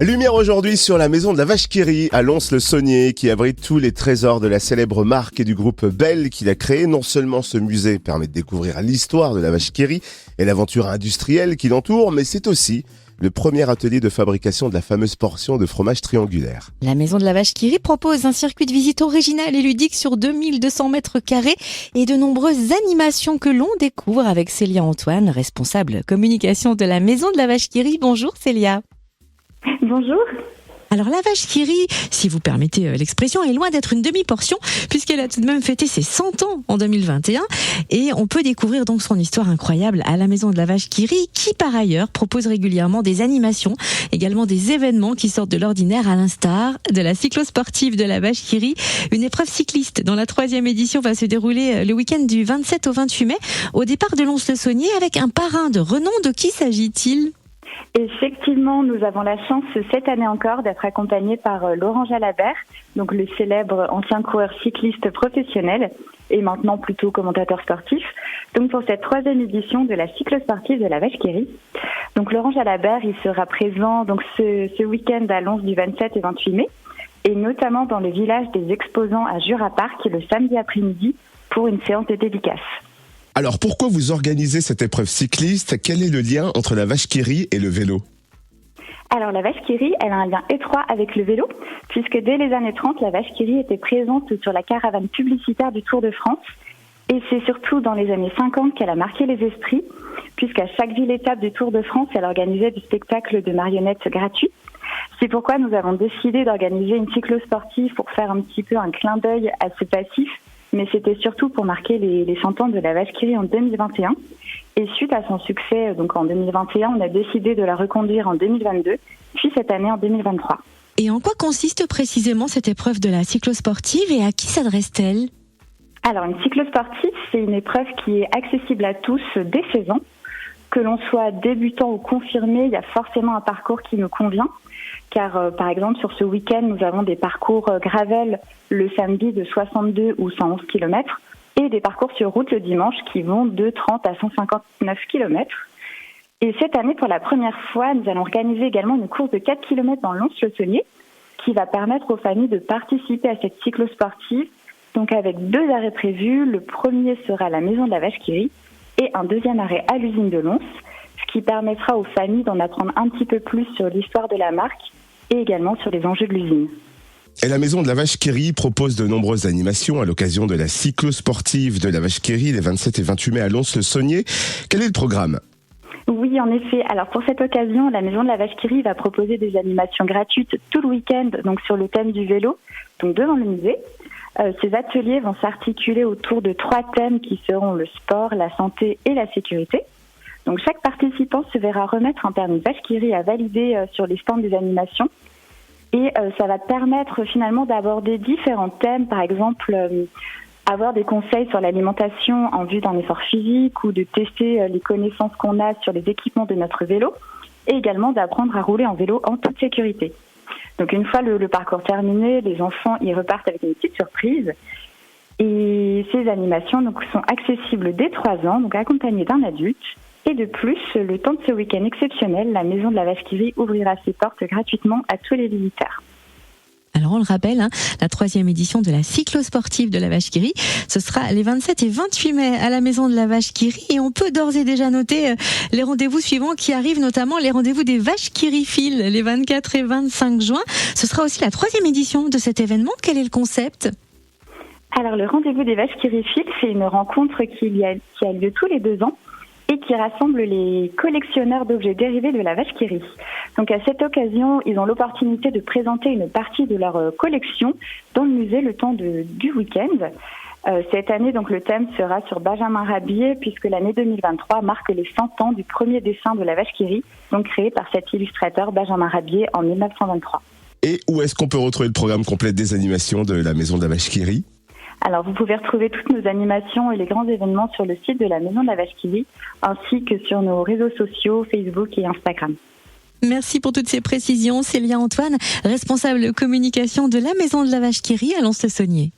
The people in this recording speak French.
Lumière aujourd'hui sur la maison de la Vache qui rit à Lons-le-Saunier qui abrite tous les trésors de la célèbre marque et du groupe Bell qu'il a créé. Non seulement ce musée permet de découvrir l'histoire de la Vache qui rit et l'aventure industrielle qui l'entoure, mais c'est aussi le premier atelier de fabrication de la fameuse portion de fromage triangulaire. La maison de la Vache qui rit propose un circuit de visite original et ludique sur 2200 mètres carrés et de nombreuses animations que l'on découvre avec Célia Antoine, responsable communication de la maison de la Vache qui rit. Bonjour Célia. Bonjour. Alors la Vache qui rit, si vous permettez l'expression, est loin d'être une demi-portion puisqu'elle a tout de même fêté ses 100 ans en 2021 et on peut découvrir donc son histoire incroyable à la maison de la Vache qui rit qui par ailleurs propose régulièrement des animations, également des événements qui sortent de l'ordinaire à l'instar de la cyclosportive de la Vache qui rit, une épreuve cycliste dont la 3e édition va se dérouler le week-end du 27 au 28 mai au départ de Lons-le-Saunier avec un parrain de renom. De qui s'agit-il ? Effectivement, nous avons la chance cette année encore d'être accompagnés par Laurent Jalabert, donc le célèbre ancien coureur cycliste professionnel et maintenant plutôt commentateur sportif. Donc pour cette 3e édition de la cyclosportive de la Vache qui rit. Donc Laurent Jalabert, il sera présent donc ce week-end à Lons du 27 et 28 mai et notamment dans le village des exposants à Jura Park le samedi après-midi pour une séance de dédicace. Alors pourquoi vous organisez cette épreuve cycliste ? Quel est le lien entre la Vache qui rit et le vélo ? Alors la Vache qui rit, elle a un lien étroit avec le vélo, puisque dès les années 30, la Vache qui rit était présente sur la caravane publicitaire du Tour de France. Et c'est surtout dans les années 50 qu'elle a marqué les esprits, puisqu'à chaque ville-étape du Tour de France, elle organisait du spectacle de marionnettes gratuits. C'est pourquoi nous avons décidé d'organiser une cyclosportive pour faire un petit peu un clin d'œil à ce passif, mais c'était surtout pour marquer les 100 ans de la Vache qui rit en 2021. Et suite à son succès, donc en 2021, on a décidé de la reconduire en 2022, puis cette année en 2023. Et en quoi consiste précisément cette épreuve de la cyclosportive et à qui s'adresse-t-elle ? Alors une cyclosportive, c'est une épreuve qui est accessible à tous dès 16 ans. Que l'on soit débutant ou confirmé, il y a forcément un parcours qui nous convient. Car par exemple sur ce week-end, nous avons des parcours gravel le samedi de 62 ou 111 km et des parcours sur route le dimanche qui vont de 30 à 159 km. Et cette année, pour la première fois, nous allons organiser également une course de 4 km dans Lons-le-Saunier qui va permettre aux familles de participer à cette cyclosportive. Donc avec 2 arrêts prévus, le premier sera à la maison de la Vache qui rit et un deuxième arrêt à l'usine de Lons, ce qui permettra aux familles d'en apprendre un petit peu plus sur l'histoire de la marque et également sur les enjeux de l'usine. Et la maison de la Vache qui rit propose de nombreuses animations à l'occasion de la cyclosportive de la Vache qui rit les 27 et 28 mai à Lons-le-Saunier. Quel est le programme ? Oui, en effet. Alors pour cette occasion, la maison de la Vache qui rit va proposer des animations gratuites tout le week-end, donc sur le thème du vélo, donc devant le musée. Ces ateliers vont s'articuler autour de 3 thèmes qui seront le sport, la santé et la sécurité. Donc chaque participant se verra remettre un permis Vache qui rit à valider sur les stands des animations. Et ça va permettre finalement d'aborder différents thèmes, par exemple avoir des conseils sur l'alimentation en vue d'un effort physique ou de tester les connaissances qu'on a sur les équipements de notre vélo et également d'apprendre à rouler en vélo en toute sécurité. Donc une fois le parcours terminé, les enfants y repartent avec une petite surprise. Et ces animations donc, sont accessibles dès 3 ans, donc accompagnées d'un adulte. Et de plus, le temps de ce week-end exceptionnel, la maison de la Vache qui rit ouvrira ses portes gratuitement à tous les visiteurs. Alors on le rappelle, la 3e édition de la cyclosportive de la Vache qui rit, ce sera les 27 et 28 mai à la maison de la Vache qui rit et on peut d'ores et déjà noter les rendez-vous suivants qui arrivent, notamment les rendez-vous des Vaches qui rit filent les 24 et 25 juin. Ce sera aussi la 3e édition de cet événement. Quel est le concept ? Alors le rendez-vous des Vaches qui rit filent, c'est une rencontre qui a lieu tous les 2 ans. Et qui rassemble les collectionneurs d'objets dérivés de la Vache qui rit. Donc à cette occasion, ils ont l'opportunité de présenter une partie de leur collection dans le musée le temps du week-end. Cette année, donc le thème sera sur Benjamin Rabier, puisque l'année 2023 marque les 100 ans du premier dessin de la Vache qui rit, donc créé par cet illustrateur Benjamin Rabier en 1923. Et où est-ce qu'on peut retrouver le programme complet des animations de la maison de la Vache qui rit ? Alors, vous pouvez retrouver toutes nos animations et les grands événements sur le site de la Maison de la Vache qui rit, ainsi que sur nos réseaux sociaux, Facebook et Instagram. Merci pour toutes ces précisions, Célia Antoine, responsable communication de la Maison de la Vache qui rit à Lons-le-Saunier.